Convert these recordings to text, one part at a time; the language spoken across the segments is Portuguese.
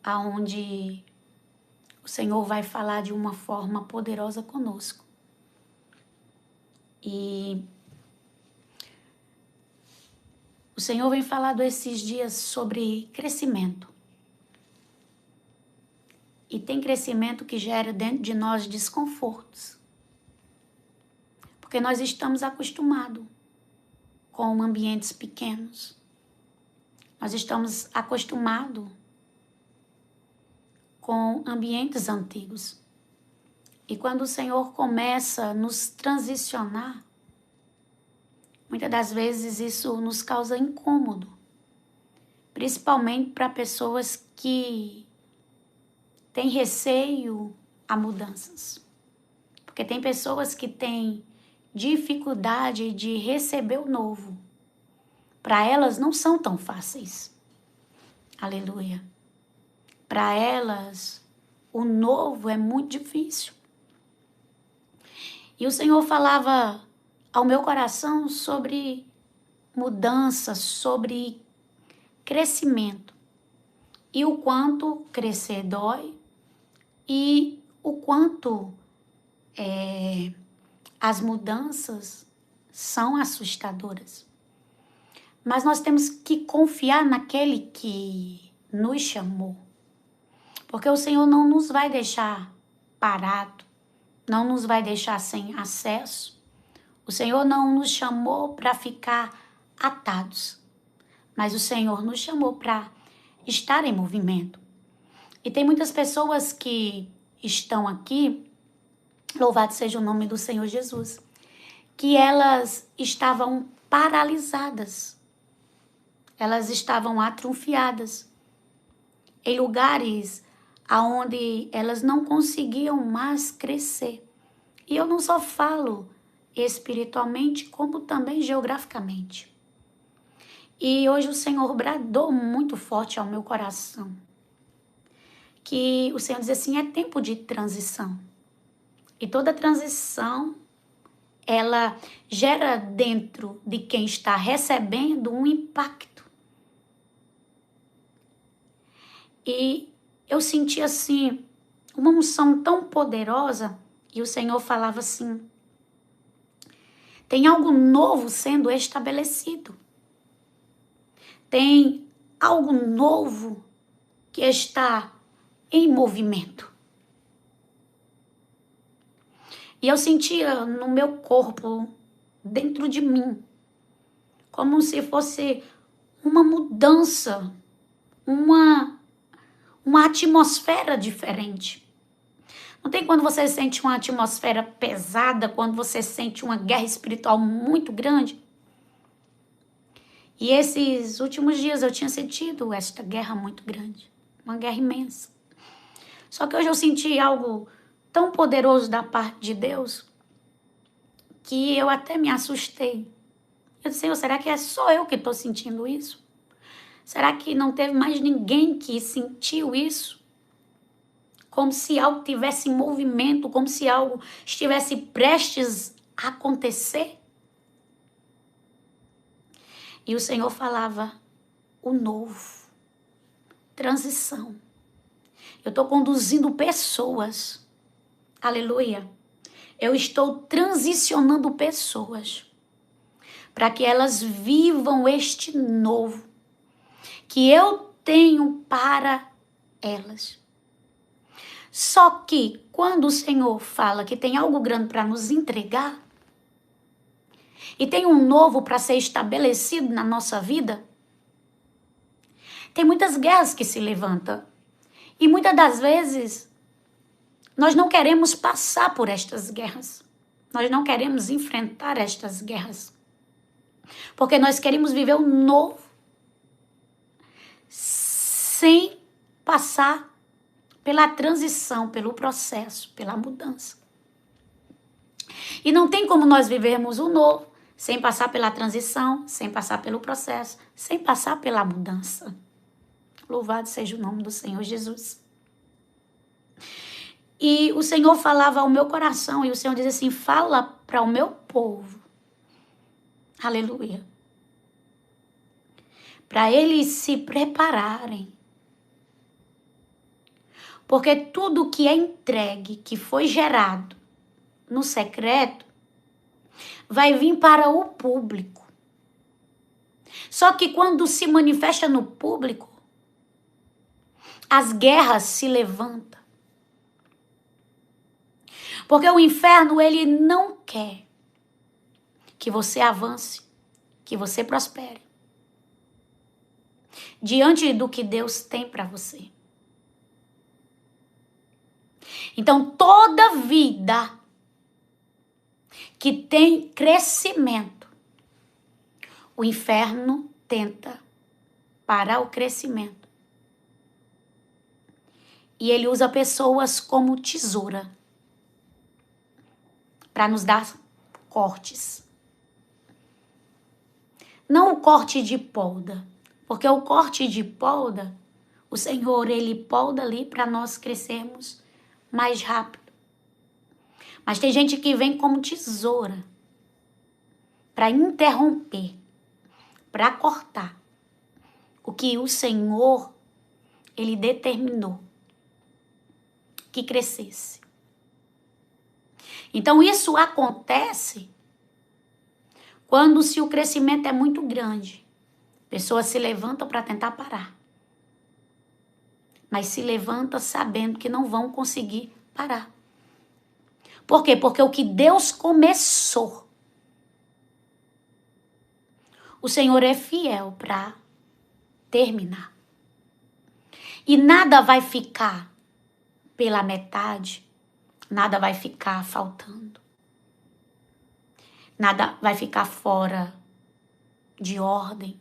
aonde o Senhor vai falar de uma forma poderosa conosco. E o Senhor vem falando esses dias sobre crescimento. E tem crescimento que gera dentro de nós desconfortos. Porque nós estamos acostumados com ambientes pequenos. Nós estamos acostumados com ambientes antigos. E quando o Senhor começa a nos transicionar, muitas das vezes isso nos causa incômodo. Principalmente para pessoas que têm receio a mudanças. Porque tem pessoas que têm dificuldade de receber o novo. Para elas não são tão fáceis. Aleluia. Para elas, o novo é muito difícil. E o Senhor falava ao meu coração sobre mudança, sobre crescimento. E o quanto crescer dói e o quanto as mudanças são assustadoras. Mas nós temos que confiar naquele que nos chamou. Porque o Senhor não nos vai deixar parado, não nos vai deixar sem acesso. O Senhor não nos chamou para ficar atados, mas o Senhor nos chamou para estar em movimento. E tem muitas pessoas que estão aqui, louvado seja o nome do Senhor Jesus, que elas estavam paralisadas, elas estavam atrofiadas, em lugares aonde elas não conseguiam mais crescer. E eu não só falo espiritualmente, como também geograficamente. E hoje o Senhor bradou muito forte ao meu coração, que o Senhor diz assim, é tempo de transição. E toda transição, ela gera dentro de quem está recebendo um impacto. E eu senti assim, uma unção tão poderosa, e o Senhor falava assim, tem algo novo sendo estabelecido. Tem algo novo que está em movimento. E eu sentia no meu corpo, dentro de mim, como se fosse uma mudança, uma atmosfera diferente. Não tem quando você sente uma atmosfera pesada, quando você sente uma guerra espiritual muito grande? E esses últimos dias eu tinha sentido esta guerra muito grande, uma guerra imensa. Só que hoje eu senti algo tão poderoso da parte de Deus que eu até me assustei. Eu disse, Senhor, será que é só eu que estou sentindo isso? Será que não teve mais ninguém que sentiu isso? Como se algo tivesse em movimento, como se algo estivesse prestes a acontecer? E o Senhor falava, o novo, transição. Eu estou conduzindo pessoas, aleluia. Eu estou transicionando pessoas para que elas vivam este novo que eu tenho para elas. Só que quando o Senhor fala que tem algo grande para nos entregar e tem um novo para ser estabelecido na nossa vida, tem muitas guerras que se levantam. E muitas das vezes nós não queremos passar por estas guerras. Nós não queremos enfrentar estas guerras. Porque nós queremos viver o novo sem passar pela transição, pelo processo, pela mudança. E não tem como nós vivermos o novo sem passar pela transição, sem passar pelo processo, sem passar pela mudança. Louvado seja o nome do Senhor Jesus. E o Senhor falava ao meu coração, e o Senhor diz assim, fala para o meu povo. Aleluia. Para eles se prepararem. Porque tudo que é entregue, que foi gerado no secreto, vai vir para o público. Só que quando se manifesta no público, as guerras se levantam. Porque o inferno, ele não quer que você avance, que você prospere diante do que Deus tem para você. Então, toda vida que tem crescimento, o inferno tenta parar o crescimento. E ele usa pessoas como tesoura para nos dar cortes. Não o corte de polda, porque o corte de polda, o Senhor, ele polda ali para nós crescermos mais rápido. Mas tem gente que vem como tesoura para interromper, para cortar o que o Senhor, ele determinou que crescesse. Então isso acontece quando se o crescimento é muito grande. Pessoas se levantam para tentar parar. Mas se levantam sabendo que não vão conseguir parar. Por quê? Porque o que Deus começou, o Senhor é fiel para terminar. E nada vai ficar pela metade, nada vai ficar faltando. Nada vai ficar fora de ordem.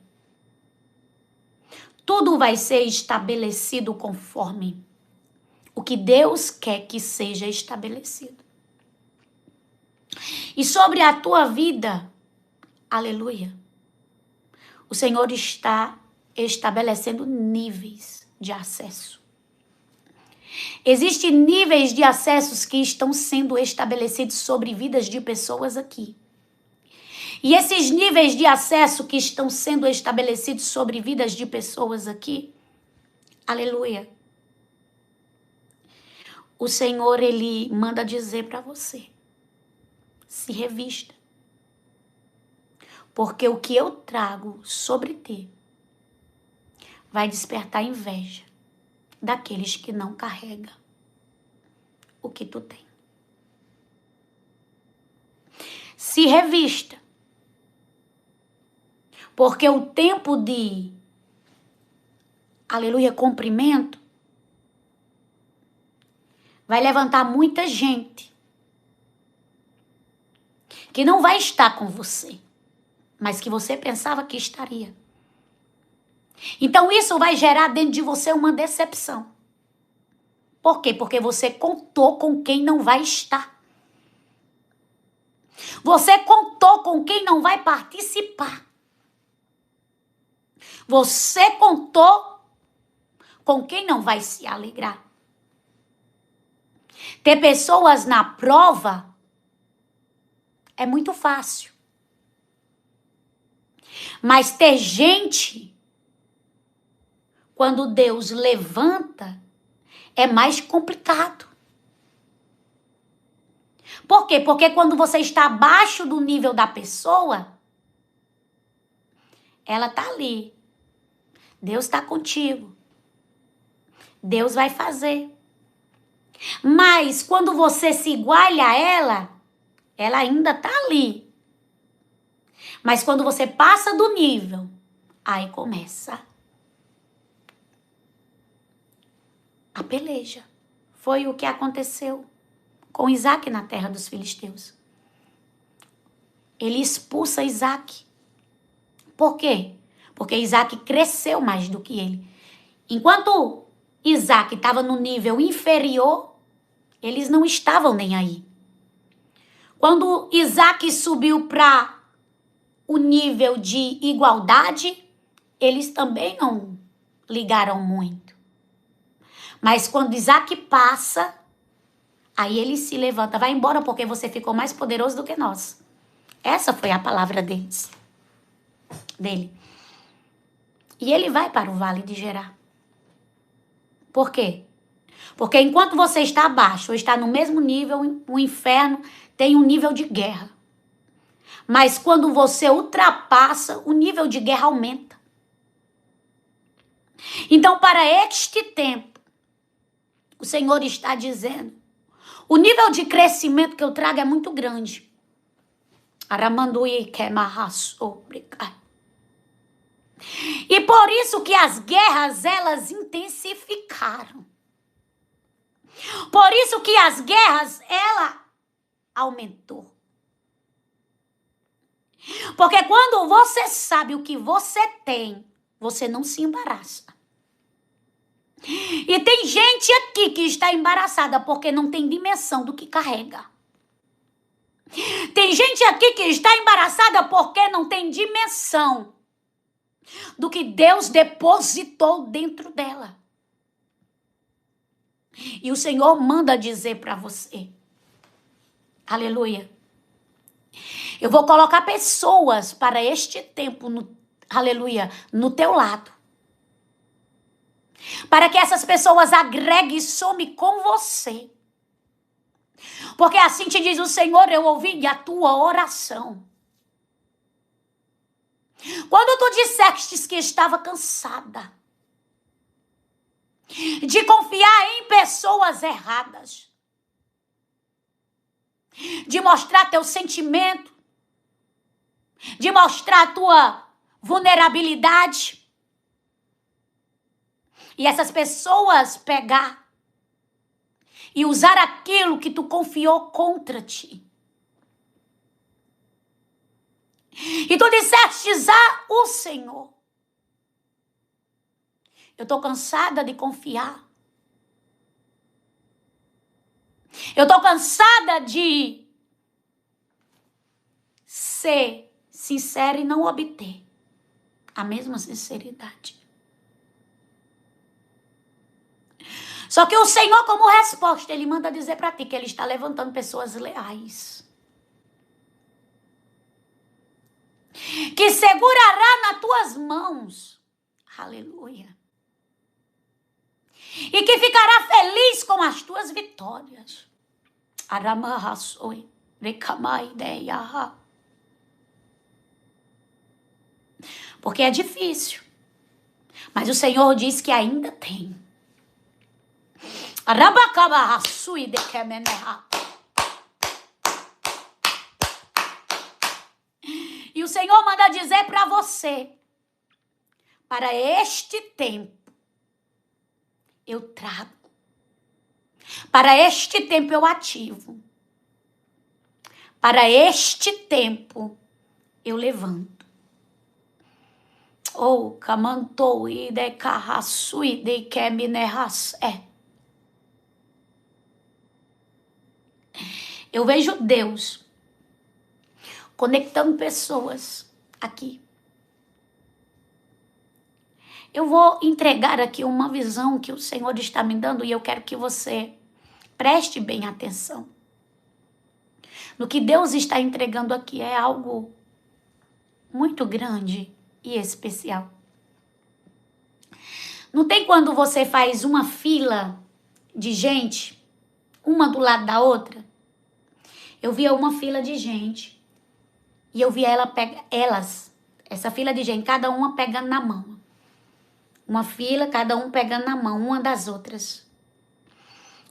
Tudo vai ser estabelecido conforme o que Deus quer que seja estabelecido. E sobre a tua vida, aleluia, o Senhor está estabelecendo níveis de acesso. Existem níveis de acessos que estão sendo estabelecidos sobre vidas de pessoas aqui. E esses níveis de acesso que estão sendo estabelecidos sobre vidas de pessoas aqui, aleluia, o Senhor, ele manda dizer para você, se revista. Porque o que eu trago sobre ti vai despertar inveja daqueles que não carregam o que tu tem. Se revista. Porque o tempo de, aleluia, cumprimento, vai levantar muita gente que não vai estar com você, mas que você pensava que estaria. Então isso vai gerar dentro de você uma decepção. Por quê? Porque você contou com quem não vai estar. Você contou com quem não vai participar. Você contou com quem não vai se alegrar. Ter pessoas na prova é muito fácil. Mas ter gente, quando Deus levanta, é mais complicado. Por quê? Porque quando você está abaixo do nível da pessoa, ela está ali. Deus está contigo. Deus vai fazer. Mas quando você se iguala a ela, ela ainda está ali. Mas quando você passa do nível, aí começa a peleja. Foi o que aconteceu com Isaac na terra dos filisteus. Ele expulsa Isaac. Por quê? Porque Isaac cresceu mais do que ele. Enquanto Isaac estava no nível inferior, eles não estavam nem aí. Quando Isaac subiu para o nível de igualdade, eles também não ligaram muito. Mas quando Isaac passa, aí ele se levanta, vai embora porque você ficou mais poderoso do que nós. Essa foi a palavra dele. E ele vai para o vale de Gerar. Por quê? Porque enquanto você está abaixo ou está no mesmo nível, o inferno tem um nível de guerra. Mas quando você ultrapassa, o nível de guerra aumenta. Então, para este tempo, o Senhor está dizendo, o nível de crescimento que eu trago é muito grande. E por isso que as guerras, elas intensificaram. Por isso que as guerras, ela aumentou. Porque quando você sabe o que você tem, você não se embaraça. E tem gente aqui que está embaraçada porque não tem dimensão do que carrega. Tem gente aqui que está embaraçada porque não tem dimensão do que Deus depositou dentro dela. E o Senhor manda dizer para você, aleluia, eu vou colocar pessoas para este tempo, aleluia, no teu lado. Para que essas pessoas agreguem e somem com você. Porque assim te diz o Senhor, eu ouvi a tua oração. Quando tu disseste que estava cansada de confiar em pessoas erradas, de mostrar teu sentimento, de mostrar a tua vulnerabilidade, e essas pessoas pegar e usar aquilo que tu confiou contra ti. E tu disseste o Senhor, eu estou cansada de confiar. Eu estou cansada de ser sincera e não obter a mesma sinceridade. Só que o Senhor, como resposta, Ele manda dizer para ti que Ele está levantando pessoas leais. Que segurará nas tuas mãos. Aleluia. E que ficará feliz com as tuas vitórias. Aramahasoi, recamaideia. Porque é difícil. Mas o Senhor diz que ainda tem. Arabacabahasui de kemeneha. E o Senhor manda dizer para você, para este tempo, eu trago. Para este tempo eu ativo. Para este tempo eu levanto. Oh, kamantou e de carraçui de keminehas. Eu vejo Deus conectando pessoas aqui. Eu vou entregar aqui uma visão que o Senhor está me dando e eu quero que você preste bem atenção. No que Deus está entregando aqui é algo muito grande e especial. Não tem quando você faz uma fila de gente, uma do lado da outra? Eu via uma fila de gente e eu via essa fila de gente, cada uma pegando na mão. Uma fila, cada um pegando na mão, uma das outras.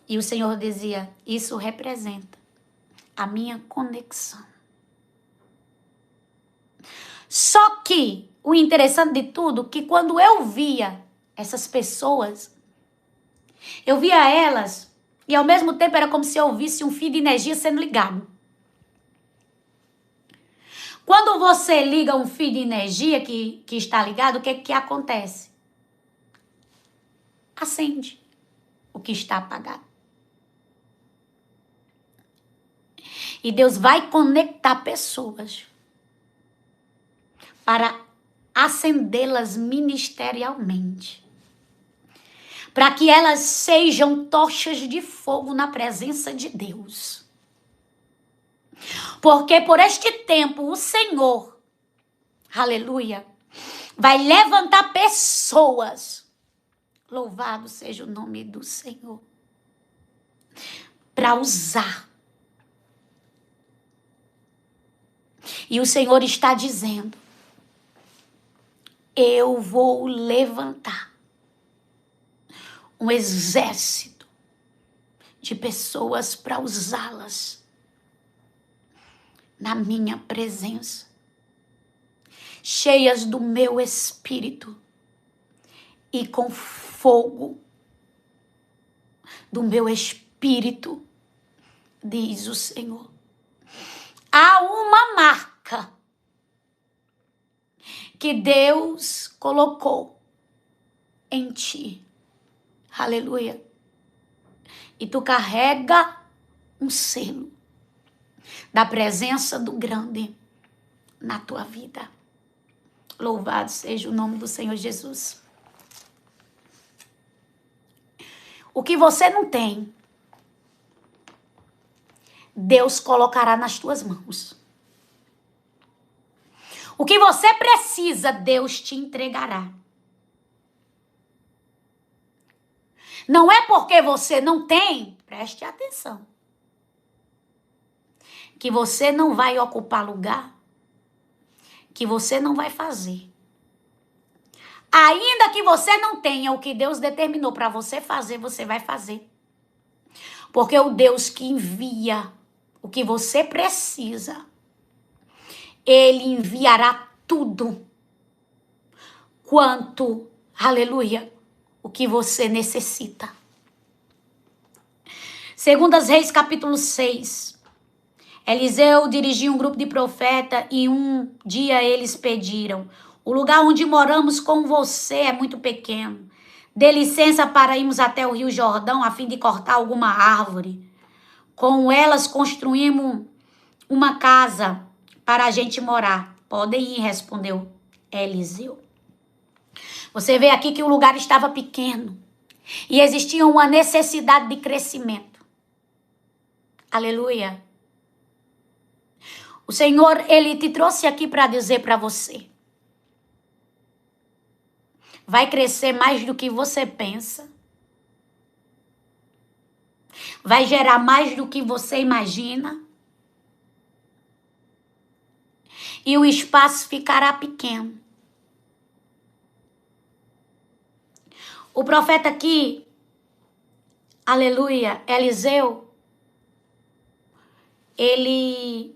E o Senhor dizia, isso representa a minha conexão. Só que o interessante de tudo, que quando eu via essas pessoas, eu via elas e ao mesmo tempo era como se eu visse um fio de energia sendo ligado. Quando você liga um fio de energia que está ligado, o que acontece? Acende o que está apagado. E Deus vai conectar pessoas para acendê-las ministerialmente. Para que elas sejam tochas de fogo na presença de Deus. Porque por este tempo o Senhor, aleluia, vai levantar pessoas. Louvado seja o nome do Senhor. para usar. E o Senhor está dizendo: eu vou levantar um exército de pessoas para usá-las na minha presença, cheias do meu espírito e com fogo do meu espírito, diz o Senhor. Há uma marca que Deus colocou em ti. Aleluia. E tu carrega um selo da presença do grande na tua vida. Louvado seja o nome do Senhor Jesus. O que você não tem, Deus colocará nas tuas mãos. O que você precisa, Deus te entregará. Não é porque você não tem, preste atenção, que você não vai ocupar lugar, que você não vai fazer. Ainda que você não tenha o que Deus determinou para você fazer, você vai fazer. Porque o Deus que envia o que você precisa, Ele enviará tudo quanto, aleluia, o que você necessita. 2 Reis, capítulo 6. Eliseu dirigia um grupo de profetas e um dia eles pediram: o lugar onde moramos com você é muito pequeno. Dê licença para irmos até o Rio Jordão a fim de cortar alguma árvore. Com elas construímos uma casa para a gente morar. Podem ir, respondeu Eliseu. Você vê aqui que o lugar estava pequeno e existia uma necessidade de crescimento. Aleluia. O Senhor, Ele te trouxe aqui para dizer para você: vai crescer mais do que você pensa. Vai gerar mais do que você imagina. E o espaço ficará pequeno. O profeta aqui, aleluia, Eliseu, ele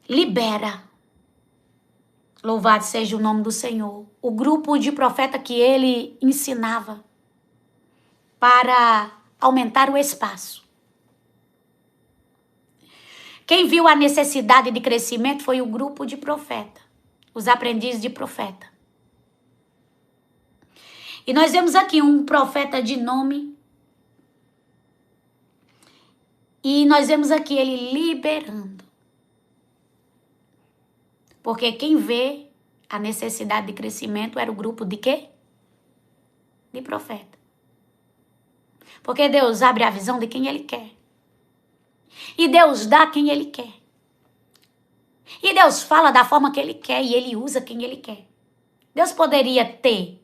libera, louvado seja o nome do Senhor, o grupo de profeta que ele ensinava para aumentar o espaço. Quem viu a necessidade de crescimento foi o grupo de profeta, os aprendizes de profeta. E nós vemos aqui um profeta de nome, e nós vemos aqui ele liberando. Porque quem vê a necessidade de crescimento era o grupo de quê? De profeta. Porque Deus abre a visão de quem Ele quer. E Deus dá quem Ele quer. E Deus fala da forma que Ele quer e Ele usa quem Ele quer. Deus poderia ter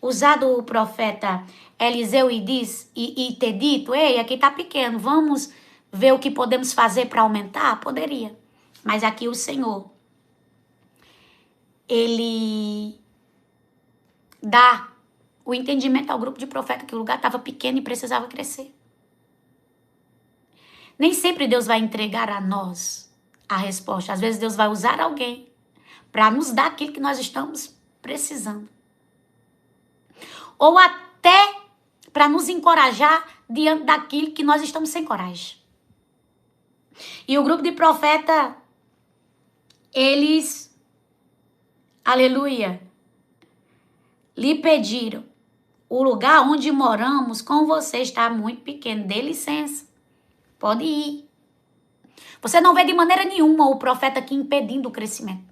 usado o profeta Eliseu e ter dito: ei, aqui está pequeno, vamos ver o que podemos fazer para aumentar? Poderia. Mas aqui o Senhor, Ele dá o entendimento ao grupo de profeta que o lugar estava pequeno e precisava crescer. Nem sempre Deus vai entregar a nós a resposta. Às vezes Deus vai usar alguém para nos dar aquilo que nós estamos precisando. Ou até para nos encorajar diante daquilo que nós estamos sem coragem. E o grupo de profeta, eles, aleluia, lhe pediram: o lugar onde moramos com você está muito pequeno, dê licença, pode ir. Você não vê de maneira nenhuma o profeta aqui impedindo o crescimento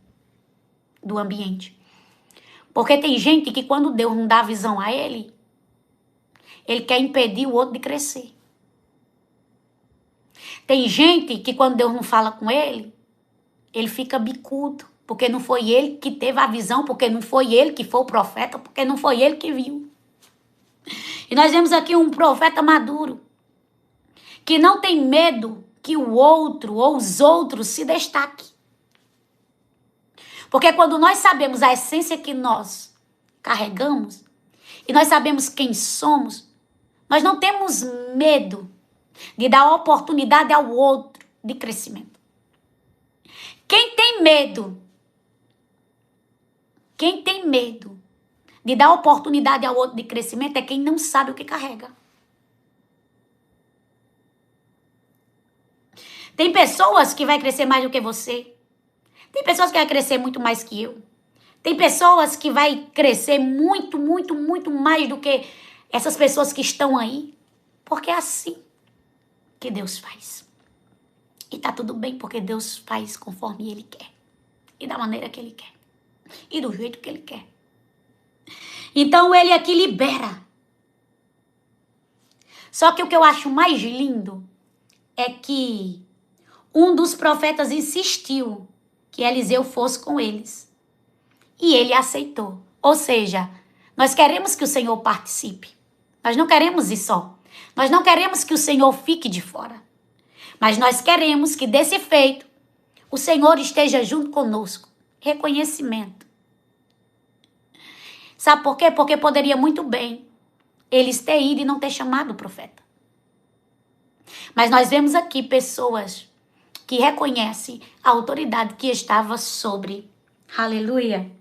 do ambiente. Porque tem gente que quando Deus não dá visão a ele quer impedir o outro de crescer. Tem gente que quando Deus não fala com ele fica bicudo, porque não foi ele que teve a visão, porque não foi ele que foi o profeta, porque não foi ele que viu. E nós vemos aqui um profeta maduro, que não tem medo que o outro ou os outros se destaquem. Porque quando nós sabemos a essência que nós carregamos, e nós sabemos quem somos, nós não temos medo de dar oportunidade ao outro de crescimento. Quem tem medo de dar oportunidade ao outro de crescimento é quem não sabe o que carrega. Tem pessoas que vai crescer mais do que você. Tem pessoas que vai crescer muito mais que eu. Tem pessoas que vai crescer muito, muito, muito mais do que essas pessoas que estão aí. Porque é assim que Deus faz. E tá tudo bem, porque Deus faz conforme Ele quer. E da maneira que Ele quer. E do jeito que Ele quer. Então Ele aqui libera. Só que o que eu acho mais lindo é que um dos profetas insistiu que Eliseu fosse com eles. E ele aceitou. Ou seja, nós queremos que o Senhor participe. Nós não queremos ir só. Nós não queremos que o Senhor fique de fora. Mas nós queremos que desse feito o Senhor esteja junto conosco. Reconhecimento. Sabe por quê? Porque poderia muito bem eles ter ido e não ter chamado o profeta. Mas nós vemos aqui pessoas que reconhecem a autoridade que estava sobre, aleluia,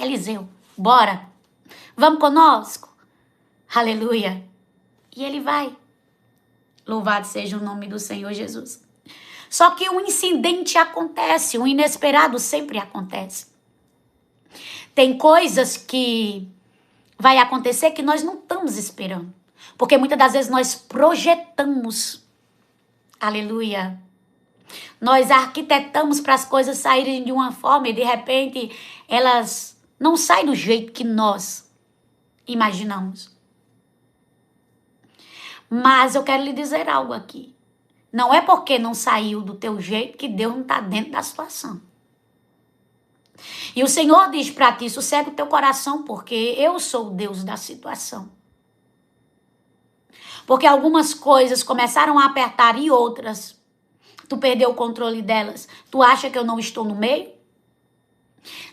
Eliseu. Bora, vamos conosco, aleluia. E ele vai. Louvado seja o nome do Senhor Jesus. Só que um incidente acontece, um inesperado sempre acontece. Tem coisas que vai acontecer que nós não estamos esperando. Porque muitas das vezes nós projetamos, aleluia, nós arquitetamos para as coisas saírem de uma forma e de repente elas não saem do jeito que nós imaginamos. Mas eu quero lhe dizer algo aqui. Não é porque não saiu do teu jeito que Deus não está dentro da situação. E o Senhor diz para ti, sossega o teu coração, porque eu sou o Deus da situação. Porque algumas coisas começaram a apertar e outras, tu perdeu o controle delas. Tu acha que eu não estou no meio?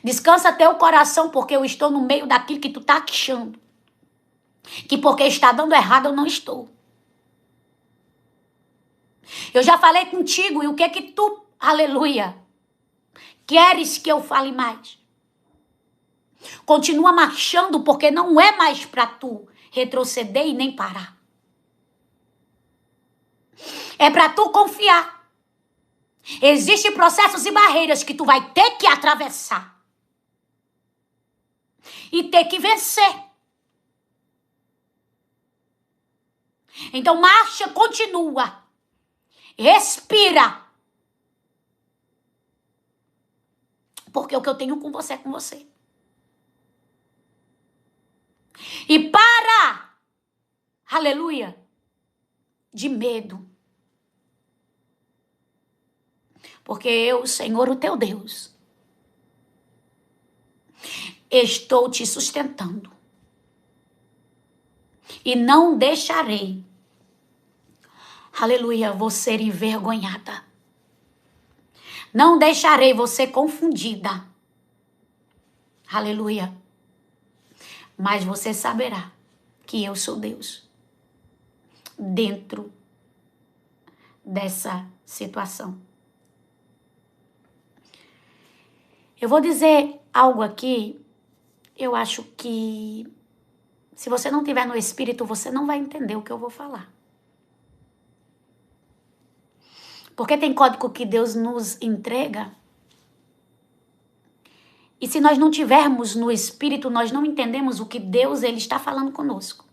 Descansa teu coração, porque eu estou no meio daquilo que tu está achando. Que porque está dando errado eu não estou. Eu já falei contigo e o que é que tu, aleluia, queres que eu fale mais? Continua marchando, porque não é mais para tu retroceder e nem parar. É para tu confiar. Existem processos e barreiras que tu vai ter que atravessar. E ter que vencer. Então marcha, continua. Respira. Porque o que eu tenho com você é com você. E para, aleluia, de medo. Porque eu, Senhor, o teu Deus, estou te sustentando. E não deixarei, aleluia, você envergonhada. Não deixarei você confundida. Aleluia. Mas você saberá que eu sou Deus dentro dessa situação. Eu vou dizer algo aqui, eu acho que se você não estiver no Espírito, você não vai entender o que eu vou falar. Porque tem código que Deus nos entrega. E se nós não tivermos no Espírito, nós não entendemos o que Deus ele está falando conosco.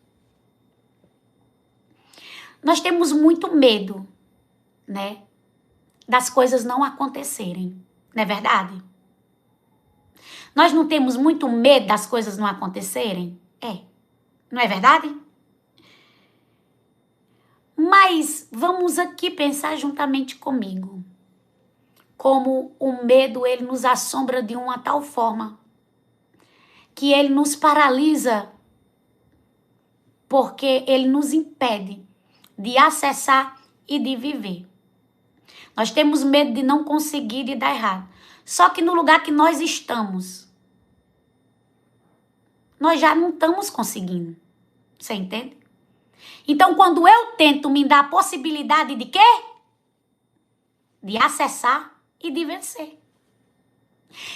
Nós temos muito medo, né? Das coisas não acontecerem. Não é verdade? Nós não temos muito medo das coisas não acontecerem? É. Não é verdade? Mas vamos aqui pensar juntamente comigo. Como o medo, ele nos assombra de uma tal forma que ele nos paralisa porque ele nos impede de acessar e de viver. Nós temos medo de não conseguir, de dar errado. Só que no lugar que nós estamos, nós já não estamos conseguindo. Você entende? Então, quando eu tento me dar a possibilidade de quê? De acessar e de vencer.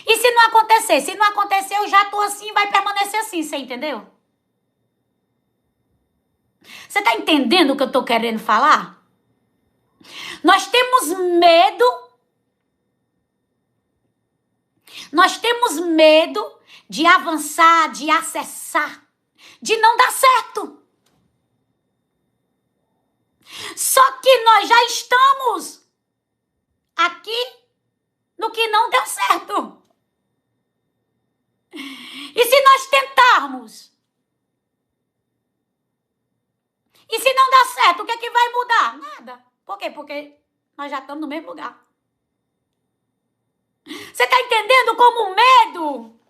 E se não acontecer? Se não acontecer, eu já estou assim, vai permanecer assim, você entendeu? Você está entendendo o que eu estou querendo falar? Nós temos medo. Nós temos medo de avançar, de acessar, de não dar certo. Só que nós já estamos aqui no que não deu certo. E se nós tentarmos? E se não dar certo, o que é que vai mudar? Nada. Por quê? Porque nós já estamos no mesmo lugar. Você está entendendo como o medo,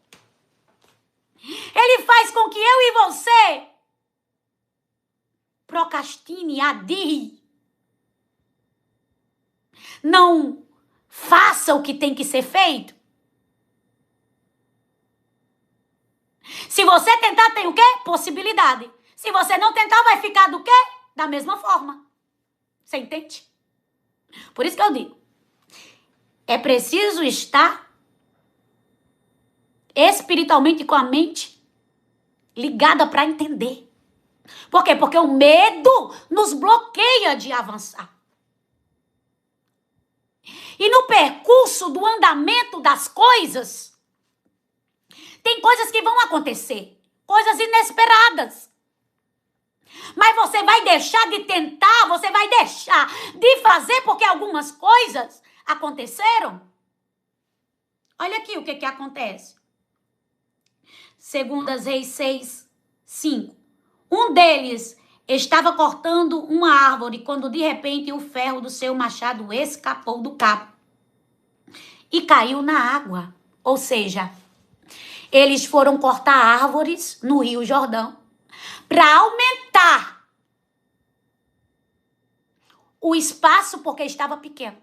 ele faz com que eu e você procrastine, adie, não faça o que tem que ser feito? Se você tentar, tem o quê? Possibilidade. Se você não tentar, vai ficar do quê? Da mesma forma. Você entende? Por isso que eu digo, é preciso estar espiritualmente com a mente ligada para entender. Por quê? Porque o medo nos bloqueia de avançar. E no percurso do andamento das coisas, tem coisas que vão acontecer, coisas inesperadas. Mas você vai deixar de tentar, você vai deixar de fazer porque algumas coisas aconteceram. Olha aqui o que acontece. 2 Reis 6, 5. Um deles estava cortando uma árvore quando de repente o ferro do seu machado escapou do cabo e caiu na água. Ou seja, eles foram cortar árvores no Rio Jordão para aumentar o espaço porque estava pequeno.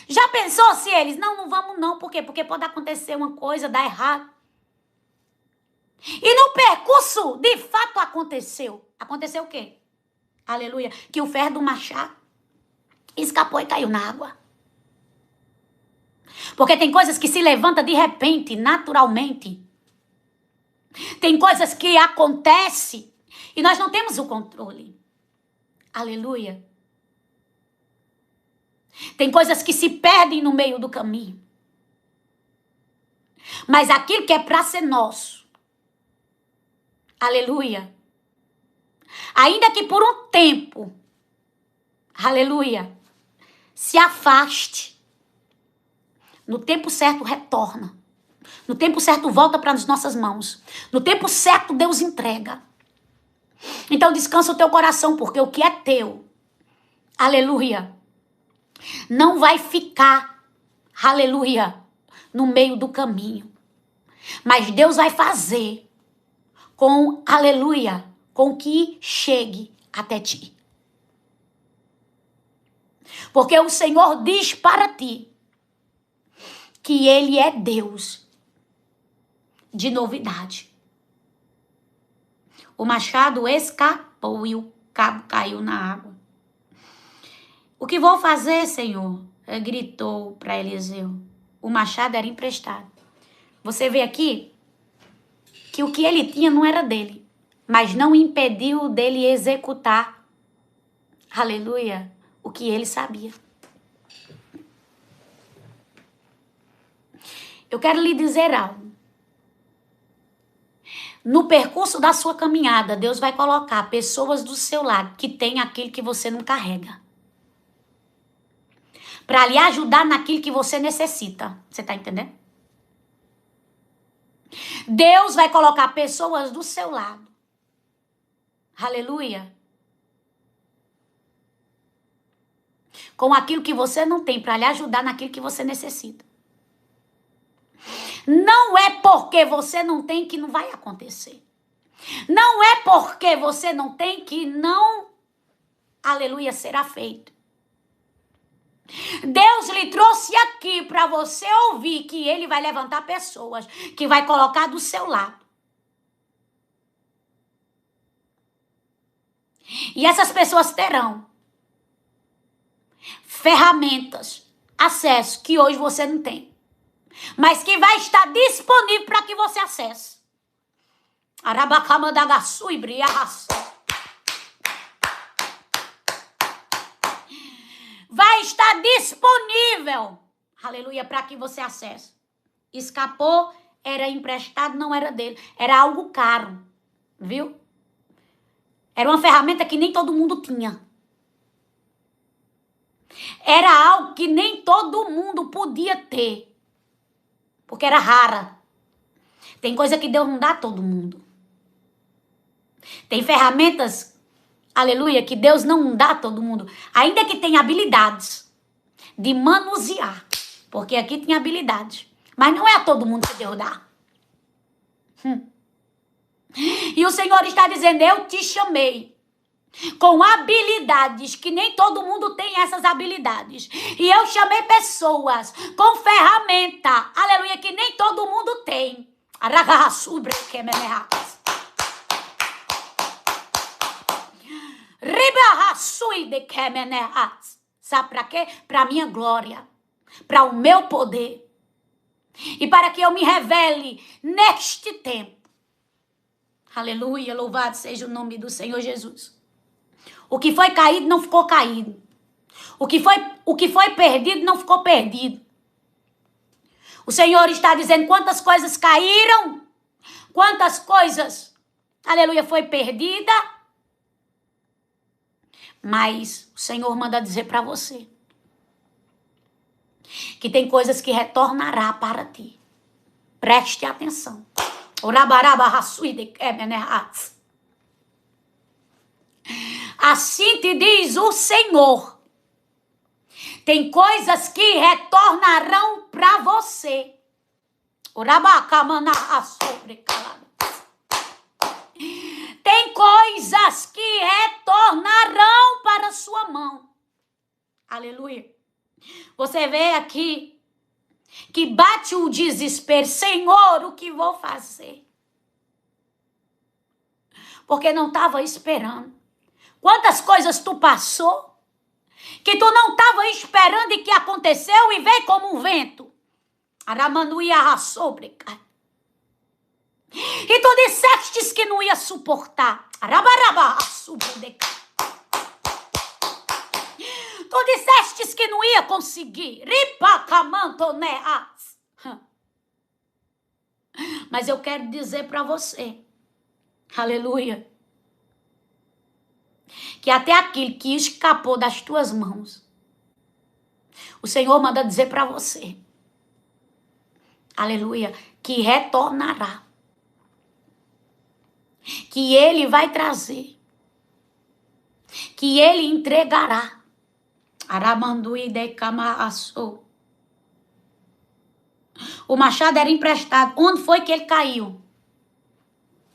Já pensou se eles, não vamos não, por quê? Porque pode acontecer uma coisa, dar errado. E no percurso, de fato, aconteceu. Aconteceu o quê? Aleluia. Que o ferro do machado escapou e caiu na água. Porque tem coisas que se levantam de repente, naturalmente. Tem coisas que acontecem e nós não temos o controle. Aleluia. Tem coisas que se perdem no meio do caminho. Mas aquilo que é para ser nosso, aleluia, ainda que por um tempo, aleluia, se afaste, no tempo certo retorna. No tempo certo volta para as nossas mãos. No tempo certo Deus entrega. Então descansa o teu coração, porque o que é teu, aleluia, não vai ficar, aleluia, no meio do caminho. Mas Deus vai fazer com, aleluia, com que chegue até ti. Porque o Senhor diz para ti que Ele é Deus de novidade. O machado escapou e o cabo caiu na água. O que vou fazer, Senhor? Gritou para Eliseu. O machado era emprestado. Você vê aqui que o que ele tinha não era dele, mas não impediu dele executar, aleluia, o que ele sabia. Eu quero lhe dizer algo. No percurso da sua caminhada, Deus vai colocar pessoas do seu lado que têm aquilo que você não carrega, para lhe ajudar naquilo que você necessita. Você está entendendo? Deus vai colocar pessoas do seu lado. Aleluia. Com aquilo que você não tem, para lhe ajudar naquilo que você necessita. Não é porque você não tem que não vai acontecer. Não é porque você não tem que não, aleluia, será feito. Deus lhe trouxe aqui para você ouvir que ele vai levantar pessoas, que vai colocar do seu lado. E essas pessoas terão ferramentas, acesso que hoje você não tem, mas que vai estar disponível para que você acesse. Arabacamandagaçu e briarraçu. Vai estar disponível, aleluia, para que você acesse. Escapou, era emprestado, não era dele, era algo caro, viu? Era uma ferramenta que nem todo mundo tinha. Era algo que nem todo mundo podia ter, porque era rara. Tem coisa que Deus não dá a todo mundo. Tem ferramentas, aleluia, que Deus não dá a todo mundo. Ainda que tenha habilidades de manusear. Porque aqui tem habilidade. Mas não é a todo mundo que Deus dá. E o Senhor está dizendo, eu te chamei com habilidades, que nem todo mundo tem essas habilidades. E eu chamei pessoas com ferramenta, aleluia, que nem todo mundo tem. Sabe para quê? Para a minha glória, para o meu poder e para que eu me revele neste tempo. Aleluia, louvado seja o nome do Senhor Jesus. O que foi caído não ficou caído. O que foi perdido não ficou perdido. O Senhor está dizendo quantas coisas caíram, quantas coisas, aleluia, foi perdida. Mas o Senhor manda dizer para você que tem coisas que retornará para ti. Preste atenção. Assim te diz o Senhor. Tem coisas que retornarão para você. Tem coisas que retornarão para a sua mão. Aleluia. Você vê aqui que bate o desespero. Senhor, o que vou fazer? Porque não estava esperando. Quantas coisas tu passou que tu não estava esperando e que aconteceu e veio como um vento. E tu disseste que não ia suportar. Tu disseste que não ia conseguir. Mas eu quero dizer para você, aleluia, que até aquilo que escapou das tuas mãos, o Senhor manda dizer para você, aleluia, que retornará. Que Ele vai trazer. Que Ele entregará. O machado era emprestado. Onde foi que ele caiu?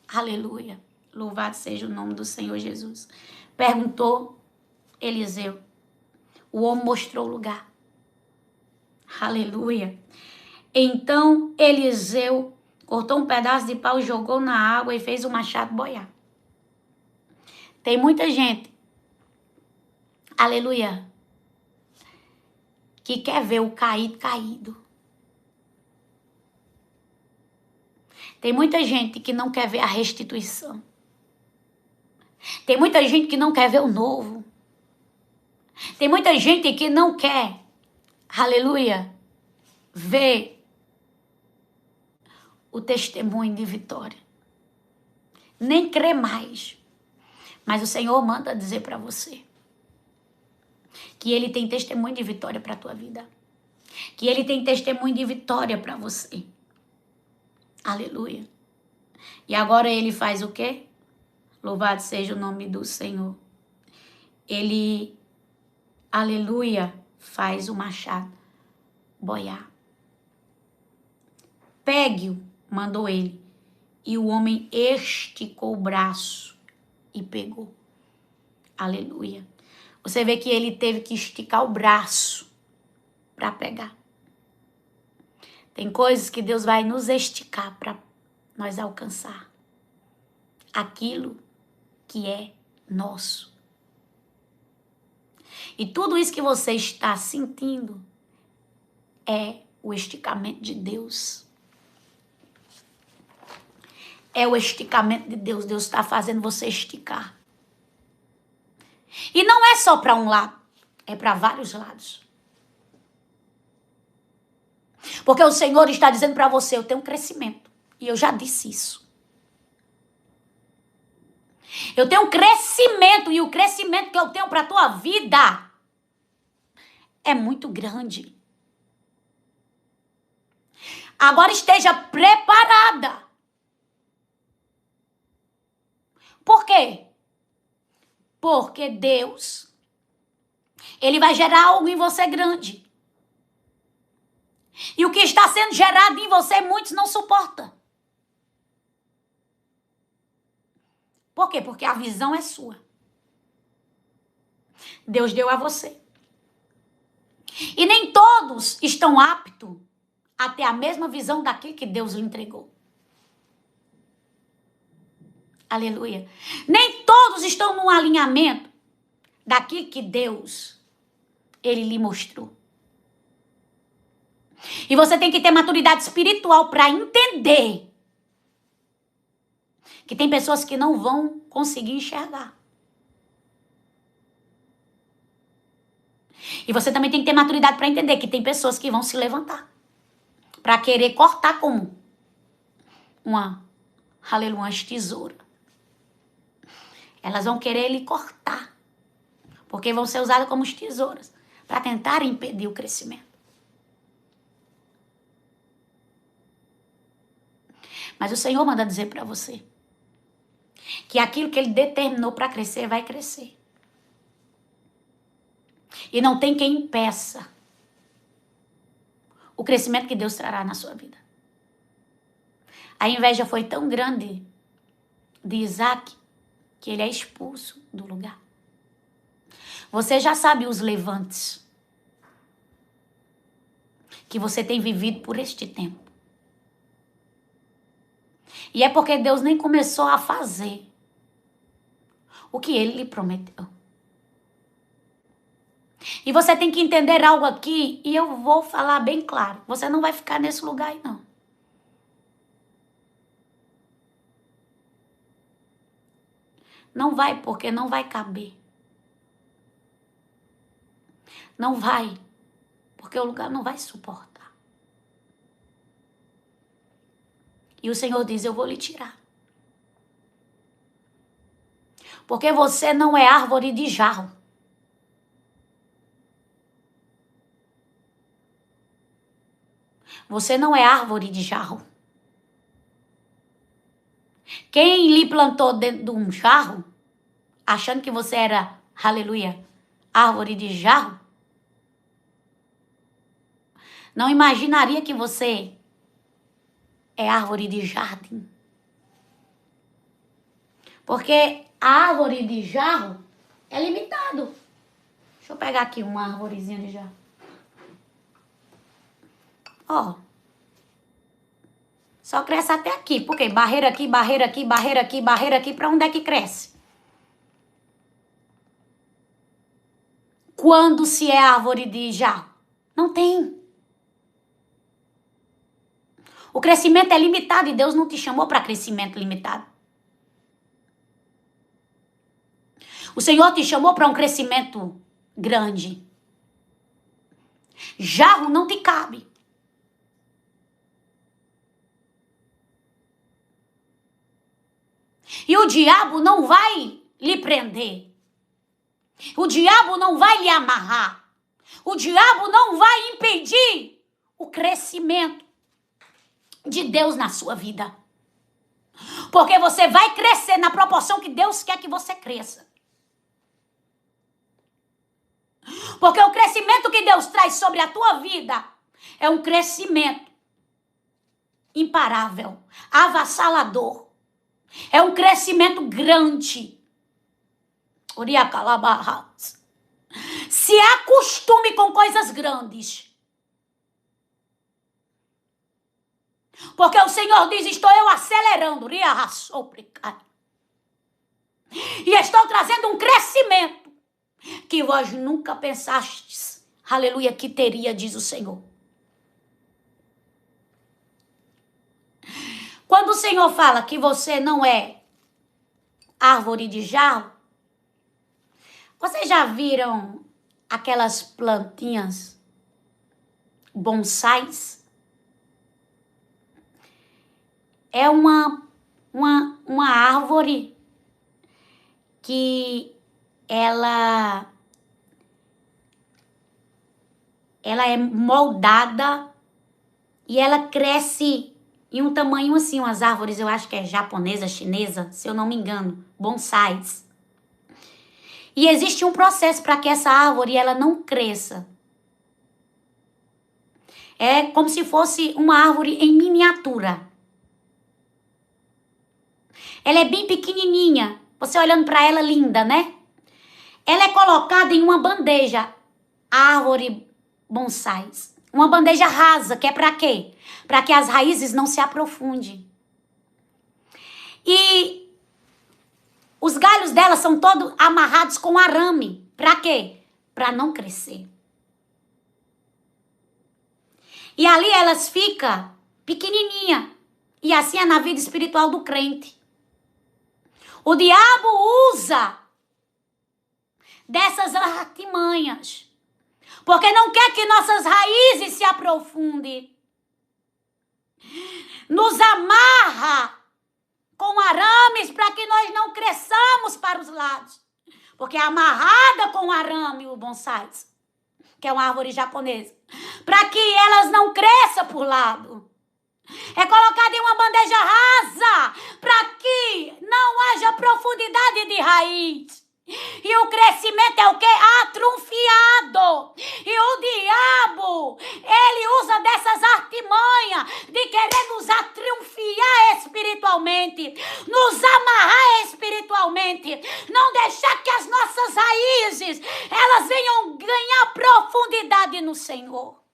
Aleluia. Louvado seja o nome do Senhor Jesus. Perguntou Eliseu. O homem mostrou o lugar. Aleluia. Então Eliseu cortou um pedaço de pau, jogou na água e fez o machado boiar. Tem muita gente, aleluia, que quer ver o caído. Tem muita gente que não quer ver a restituição. Tem muita gente que não quer ver o novo. Tem muita gente que não quer, aleluia, ver o testemunho de vitória. Nem crê mais. Mas o Senhor manda dizer para você que Ele tem testemunho de vitória para a tua vida. Que Ele tem testemunho de vitória para você. Aleluia. E agora Ele faz o quê? Louvado seja o nome do Senhor. Ele, aleluia, faz o machado boiar. Pegue-o, mandou ele, E o homem esticou o braço e pegou. Aleluia. Você vê que ele teve que esticar o braço para pegar. Tem coisas que Deus vai nos esticar para nós alcançar aquilo que é nosso. E tudo isso que você está sentindo é o esticamento de Deus. É o esticamento de Deus. Deus está fazendo você esticar. E não é só para um lado, é para vários lados. Porque o Senhor está dizendo para você, eu tenho um crescimento. E eu já disse isso. Eu tenho um crescimento e o crescimento que eu tenho para a tua vida é muito grande. Agora esteja preparada. Por quê? Porque Deus, Ele vai gerar algo em você grande. E o que está sendo gerado em você, muitos não suportam. Por quê? Porque a visão é sua. Deus deu a você. E nem todos estão aptos a ter a mesma visão daquilo que Deus lhe entregou. Aleluia. Nem todos estão num alinhamento daquilo que Deus, Ele lhe mostrou. E você tem que ter maturidade espiritual para entender que tem pessoas que não vão conseguir enxergar. E você também tem que ter maturidade para entender que tem pessoas que vão se levantar para querer cortar como uma tesoura. Elas vão querer lhe cortar, porque vão ser usadas como tesouras para tentar impedir o crescimento. Mas o Senhor manda dizer para você que aquilo que Ele determinou para crescer, vai crescer. E não tem quem impeça o crescimento que Deus trará na sua vida. A inveja foi tão grande de Isaac que ele é expulso do lugar. Você já sabe os levantes que você tem vivido por este tempo. E é porque Deus nem começou a fazer o que Ele lhe prometeu. E você tem que entender algo aqui, e eu vou falar bem claro. Você não vai ficar nesse lugar aí, não. Não vai, porque não vai caber. Não vai, porque o lugar não vai suportar. E o Senhor diz, eu vou lhe tirar. Porque você não é árvore de jarro. Você não é árvore de jarro. Quem lhe plantou dentro de um jarro, achando que você era, aleluia, árvore de jarro, não imaginaria que você é árvore de jardim. Porque a árvore de jarro é limitado. Deixa eu pegar aqui uma arvorezinha de jarro. Ó. Só cresce até aqui. Por quê? Barreira aqui, barreira aqui, barreira aqui, barreira aqui. Pra onde é que cresce? Quando se é árvore de jarro? Não tem. O crescimento é limitado e Deus não te chamou para crescimento limitado. O Senhor te chamou para um crescimento grande. Jarro não te cabe. E o diabo não vai lhe prender. O diabo não vai lhe amarrar. O diabo não vai impedir o crescimento de Deus na sua vida. Porque você vai crescer na proporção que Deus quer que você cresça. Porque o crescimento que Deus traz sobre a tua vida é um crescimento imparável, avassalador. É um crescimento grande. Se acostume com coisas grandes. Porque o Senhor diz, estou eu acelerando. E estou trazendo um crescimento que vós nunca pensastes, aleluia, que teria, diz o Senhor. Quando o Senhor fala que você não é árvore de jarro, vocês já viram aquelas plantinhas bonsais? É uma árvore que ela é moldada e ela cresce em um tamanho assim, umas árvores, eu acho que é japonesa, chinesa, se eu não me engano, bonsais. E existe um processo para que essa árvore ela não cresça. É como se fosse uma árvore em miniatura. Ela é bem pequenininha. Você olhando para ela, linda, né? Ela é colocada em uma bandeja, árvore bonsais. Uma bandeja rasa, que é para quê? Para que as raízes não se aprofundem. E os galhos dela são todos amarrados com arame. Para quê? Para não crescer. E ali elas ficam pequenininha. E assim é na vida espiritual do crente. O diabo usa dessas artimanhas, porque não quer que nossas raízes se aprofundem. Nos amarra com arames para que nós não cresçamos para os lados. Porque é amarrada com arame o bonsais, que é uma árvore japonesa, para que elas não cresçam por lado. É colocada em uma bandeja rasa para que não haja profundidade de raiz. E o crescimento é o quê? Atrunfiado. E o diabo, ele usa dessas artimanhas de querer nos atrunfiar espiritualmente, nos amarrar espiritualmente, não deixar que as nossas raízes, elas venham ganhar profundidade no Senhor.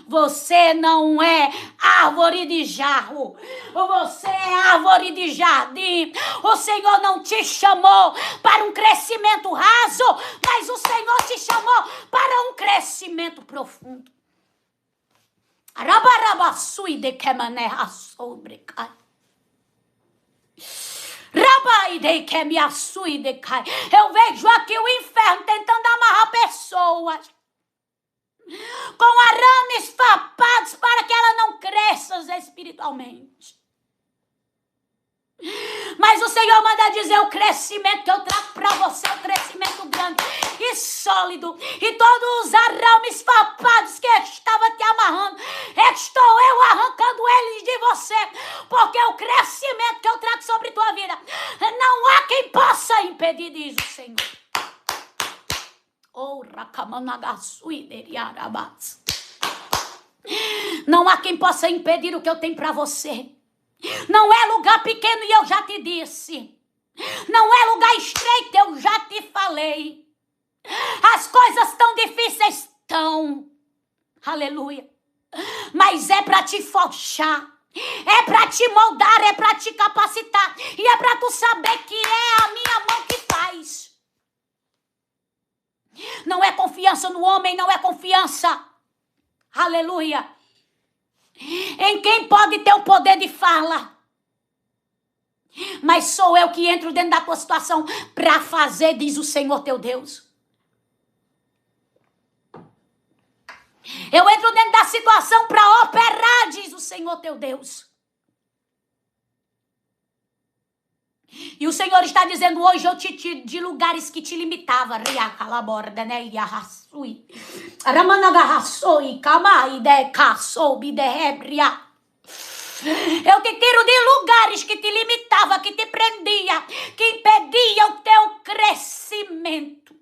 Você não é árvore de jarro. Você é árvore de jardim. O Senhor não te chamou para um crescimento raso, mas o Senhor te chamou para um crescimento profundo. Eu vejo aqui o inferno tentando amarrar pessoas com arames farpados para que ela não cresça espiritualmente. Mas o Senhor manda dizer o crescimento que eu trago para você, é um crescimento grande e sólido. E todos os arames farpados que estava te amarrando, estou eu arrancando eles de você, porque o crescimento que eu trago sobre tua vida, não há quem possa impedir, diz o Senhor. Não há quem possa impedir o que eu tenho para você. Não é lugar pequeno e eu já te disse. Não é lugar estreito, eu já te falei. As coisas tão difíceis estão. Aleluia. Mas é para te forjar. É para te moldar, é para te capacitar. E é para tu saber que é a minha mão que faz. Não é confiança no homem, não é confiança. Aleluia. Em quem pode ter o poder de fala. Mas sou eu que entro dentro da tua situação para fazer, diz o Senhor teu Deus. Eu entro dentro da situação para operar, diz o Senhor teu Deus. E o Senhor está dizendo hoje, eu te tiro de lugares que te limitavam. Eu te tiro de lugares que te limitavam, que te prendia, que impedia o teu crescimento.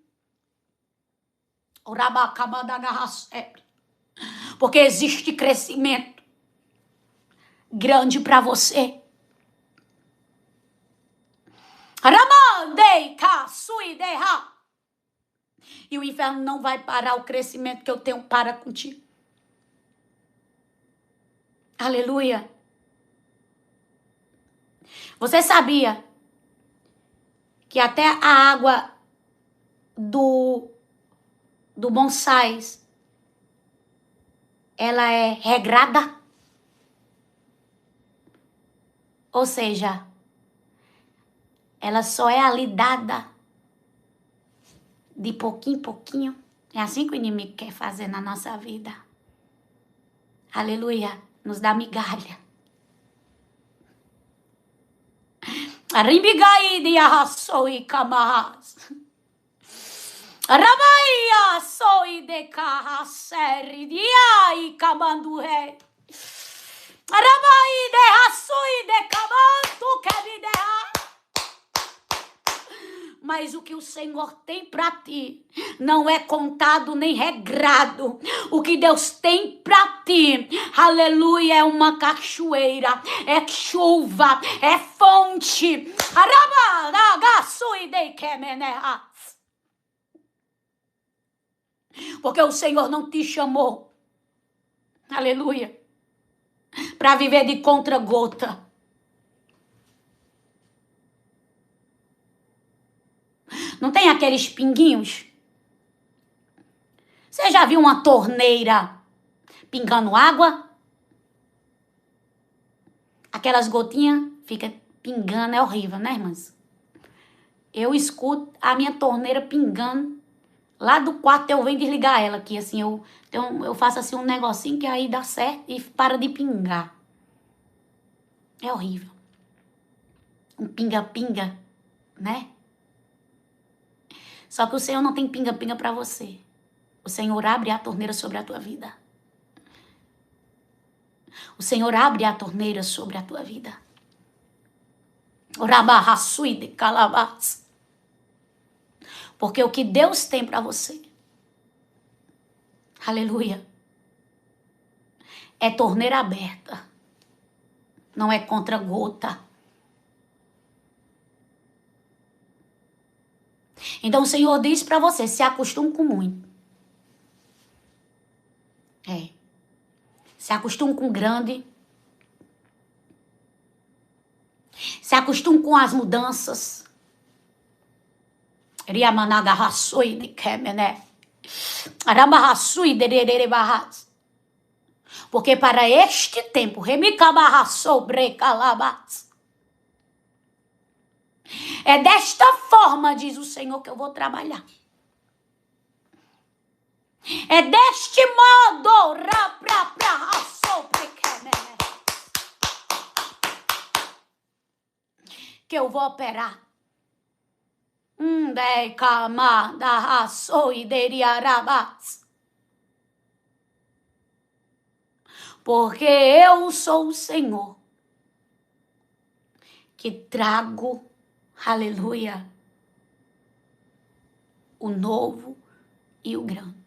Porque existe crescimento grande para você. Ramandei kasuideha. E o inferno não vai parar o crescimento que eu tenho para contigo. Aleluia. Você sabia que até a água do bonsais, ela é regrada? Ou seja, ela só é ali dada de pouquinho em pouquinho. É assim que o inimigo quer fazer na nossa vida. Aleluia. Nos dá migalha. Arimbigai de arrasoi camahas. Ramaia soi de carraceri de ai camandu rei. Ramai de rassui de camandu que me derra. Mas o que o Senhor tem para ti não é contado nem regrado. O que Deus tem para ti, aleluia, é uma cachoeira, é chuva, é fonte. Porque o Senhor não te chamou, aleluia, para viver de contra-gota. Não tem aqueles pinguinhos? Você já viu uma torneira pingando água? Aquelas gotinhas ficam pingando, é horrível, né, irmãs? Eu escuto a minha torneira pingando. Lá do quarto eu venho desligar ela aqui, assim, eu faço assim um negocinho que aí dá certo e para de pingar. É horrível. Um pinga-pinga, né? Só que o Senhor não tem pinga-pinga para você. O Senhor abre a torneira sobre a tua vida. O Senhor abre a torneira sobre a tua vida. Porque o que Deus tem para você, aleluia, é torneira aberta. Não é contra-gota. Então o Senhor diz para você, se acostume com muito. Se acostume com grande. Se acostume com as mudanças. Porque para este tempo, é desta forma, diz o Senhor, que eu vou trabalhar. É deste modo que eu vou operar. Porque eu sou o Senhor que trago, aleluia, o novo e o grande.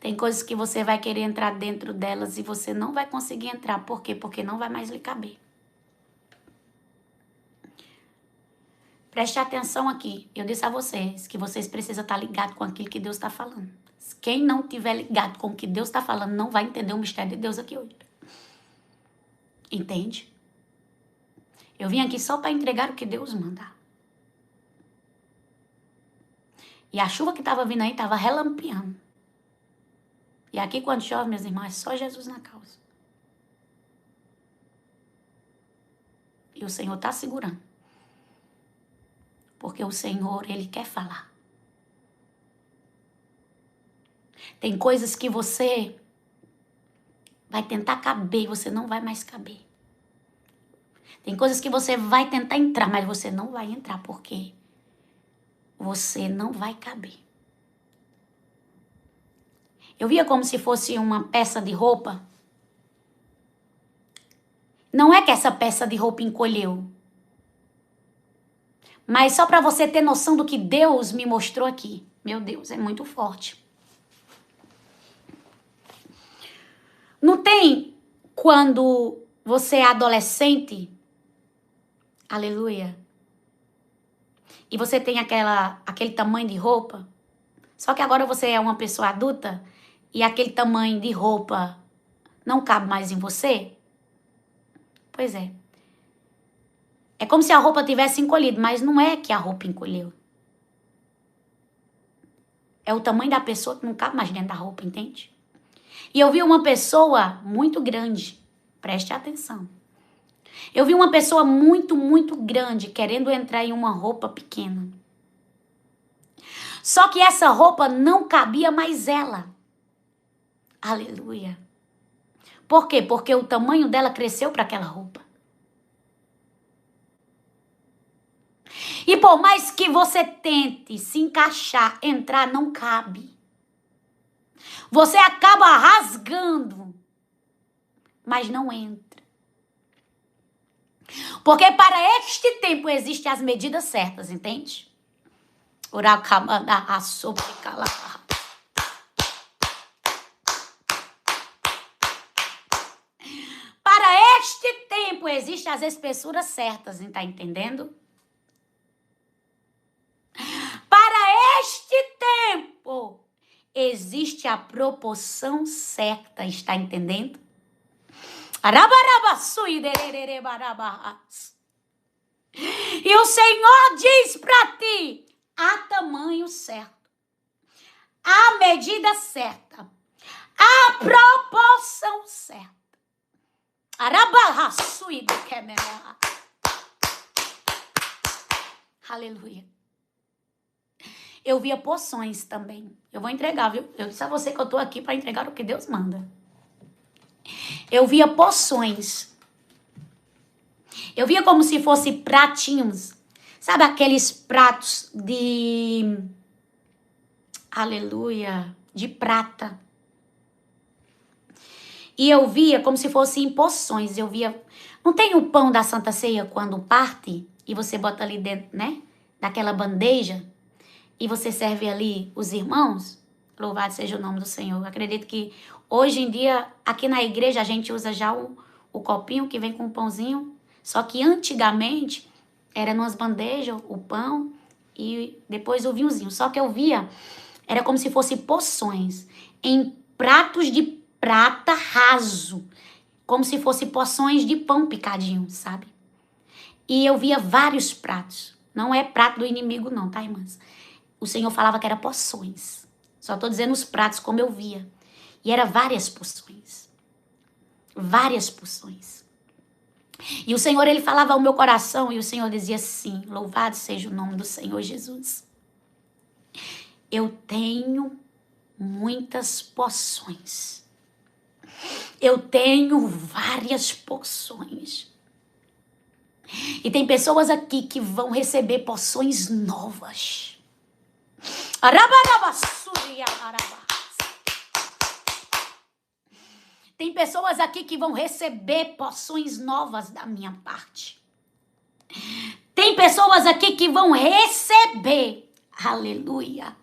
Tem coisas que você vai querer entrar dentro delas e você não vai conseguir entrar. Por quê? Porque não vai mais lhe caber. Preste atenção aqui. Eu disse a vocês que vocês precisam estar ligados com aquilo que Deus está falando. Quem não estiver ligado com o que Deus está falando não vai entender o mistério de Deus aqui hoje. Entende? Eu vim aqui só para entregar o que Deus manda. E a chuva que estava vindo aí estava relampeando. E aqui quando chove, meus irmãos, é só Jesus na causa. E o Senhor está segurando. Porque o Senhor, Ele quer falar. Tem coisas que você vai tentar caber e você não vai mais caber. Tem coisas que você vai tentar entrar, mas você não vai entrar, porque você não vai caber. Eu via como se fosse uma peça de roupa. Não é que essa peça de roupa encolheu. Mas só para você ter noção do que Deus me mostrou aqui. Meu Deus, é muito forte. Não tem quando você é adolescente, aleluia, e você tem aquele tamanho de roupa, só que agora você é uma pessoa adulta e aquele tamanho de roupa não cabe mais em você? Pois é. É como se a roupa tivesse encolhido, mas não é que a roupa encolheu. É o tamanho da pessoa que não cabe mais dentro da roupa, entende? E eu vi uma pessoa muito grande, preste atenção. Eu vi uma pessoa muito, muito grande querendo entrar em uma roupa pequena. Só que essa roupa não cabia mais ela. Aleluia. Por quê? Porque o tamanho dela cresceu para aquela roupa. E por mais que você tente se encaixar, entrar, não cabe. Você acaba rasgando, mas não entra. Porque para este tempo existem as medidas certas, entende? Para este tempo existem as espessuras certas, tá entendendo? Para este tempo existe a proporção certa, está entendendo? E o Senhor diz para ti, há tamanho certo, há medida certa, há proporção certa. Aleluia. Eu via poções também. Eu vou entregar, viu? Eu disse a você que eu tô aqui para entregar o que Deus manda. Eu via poções. Eu via como se fossem pratinhos. Sabe aqueles pratos de... Aleluia. De prata. E eu via como se fossem poções. Eu via... Não tem o pão da Santa Ceia quando parte? E você bota ali dentro, né? Daquela bandeja. E você serve ali os irmãos? Louvado seja o nome do Senhor. Eu acredito que hoje em dia, aqui na igreja, a gente usa já o copinho que vem com o pãozinho. Só que antigamente, era nas bandejas o pão e depois o vinhozinho. Só que eu via, era como se fosse poções em pratos de prata raso. Como se fosse porções de pão picadinho, sabe? E eu via vários pratos. Não é prato do inimigo não, tá, irmãs? O Senhor falava que era porções. Só tô dizendo os pratos como eu via. E era várias porções. Várias porções. E o Senhor, ele falava ao meu coração e o Senhor dizia assim, louvado seja o nome do Senhor Jesus. Eu tenho muitas porções. Eu tenho várias porções. E tem pessoas aqui que vão receber porções novas. Tem pessoas aqui que vão receber porções novas da minha parte. Tem pessoas aqui que vão receber. Aleluia.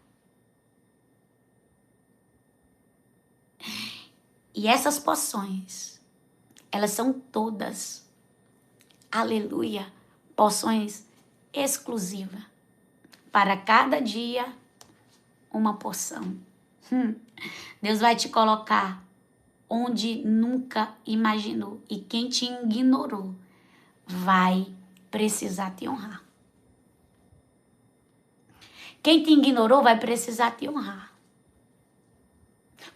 E essas porções, elas são todas, aleluia, porções exclusivas. Para cada dia, uma porção. Deus vai te colocar onde nunca imaginou. E quem te ignorou vai precisar te honrar. Quem te ignorou vai precisar te honrar.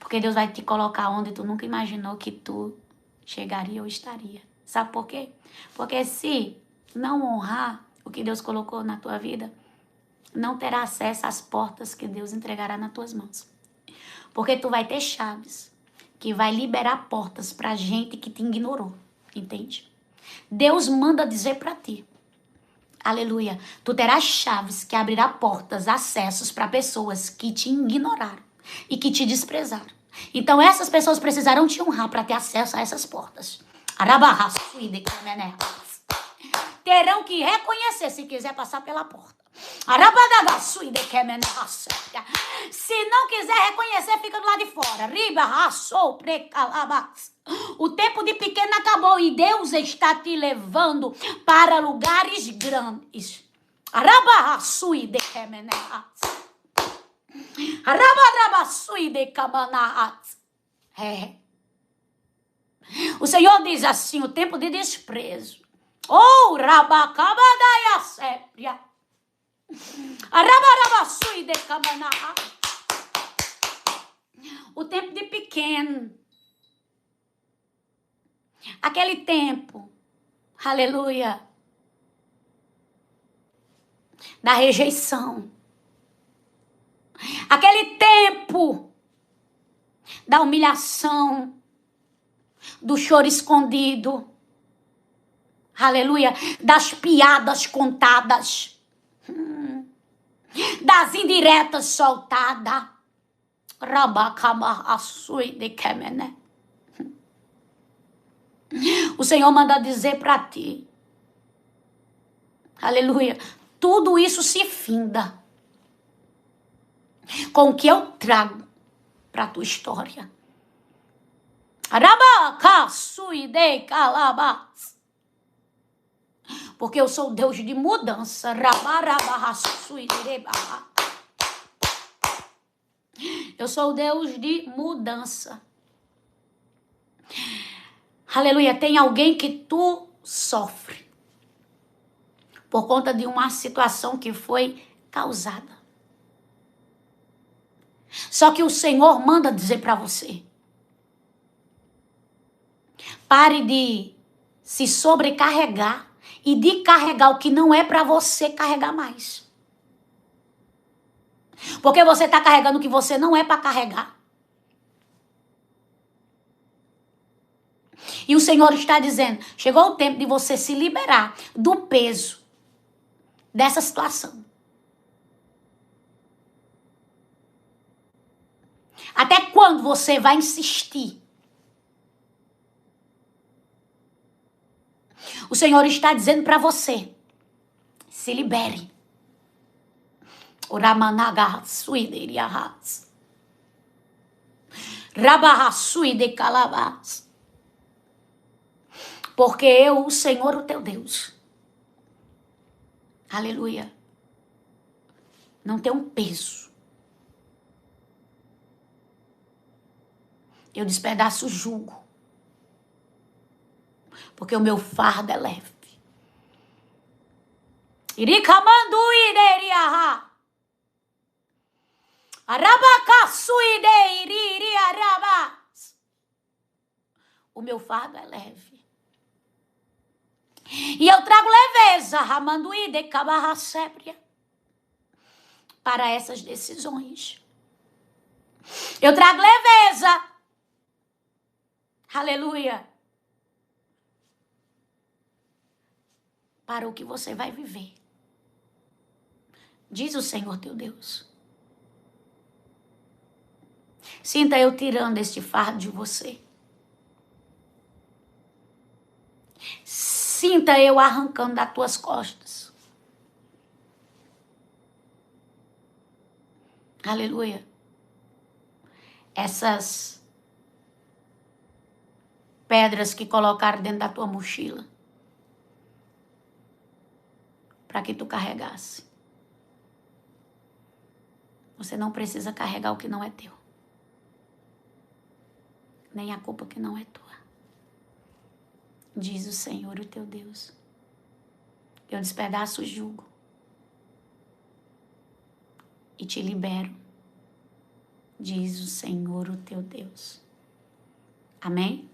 Porque Deus vai te colocar onde tu nunca imaginou que tu chegaria ou estaria. Sabe por quê? Porque se não honrar o que Deus colocou na tua vida, não terá acesso às portas que Deus entregará nas tuas mãos. Porque tu vai ter chaves que vai liberar portas pra gente que te ignorou. Entende? Deus manda dizer pra ti. Aleluia. Tu terás chaves que abrirá portas, acessos para pessoas que te ignoraram e que te desprezaram. Então essas pessoas precisarão te honrar para ter acesso a essas portas. Terão que reconhecer se quiser passar pela porta. Se não quiser reconhecer, fica do lado de fora. O tempo de pequeno acabou e Deus está te levando para lugares grandes. É. O Senhor diz assim, o tempo de desprezo. Oh, rabacabadaia sépria. O tempo de pequeno. Aquele tempo. Aleluia. Da rejeição. Aquele tempo da humilhação, do choro escondido. Aleluia. Das piadas contadas. Das indiretas soltadas. O Senhor manda dizer para ti. Aleluia. Tudo isso se finda com o que eu trago para a tua história. Porque eu sou Deus de mudança. Eu sou Deus de mudança. Aleluia. Tem alguém que tu sofre por conta de uma situação que foi causada. Só que o Senhor manda dizer para você: pare de se sobrecarregar e de carregar o que não é para você carregar mais. Porque você está carregando o que você não é para carregar. E o Senhor está dizendo, chegou o tempo de você se liberar do peso dessa situação. Até quando você vai insistir? O Senhor está dizendo para você, se libere. Porque eu, o Senhor, o teu Deus, aleluia, não tem um peso. Eu despedaço o jugo. Porque o meu fardo é leve. Irikamanduideriaha. Arabacasuideiririarabas. O meu fardo é leve. E eu trago leveza, ramanduidekabarrasébria, para essas decisões. Eu trago leveza. Aleluia. Para o que você vai viver. Diz o Senhor teu Deus. Sinta eu tirando este fardo de você. Sinta eu arrancando das tuas costas. Aleluia. Essas pedras que colocaram dentro da tua mochila. Para que tu carregasse. Você não precisa carregar o que não é teu. Nem a culpa que não é tua. Diz o Senhor, o teu Deus. Eu despedaço o jugo. E te libero. Diz o Senhor, o teu Deus. Amém?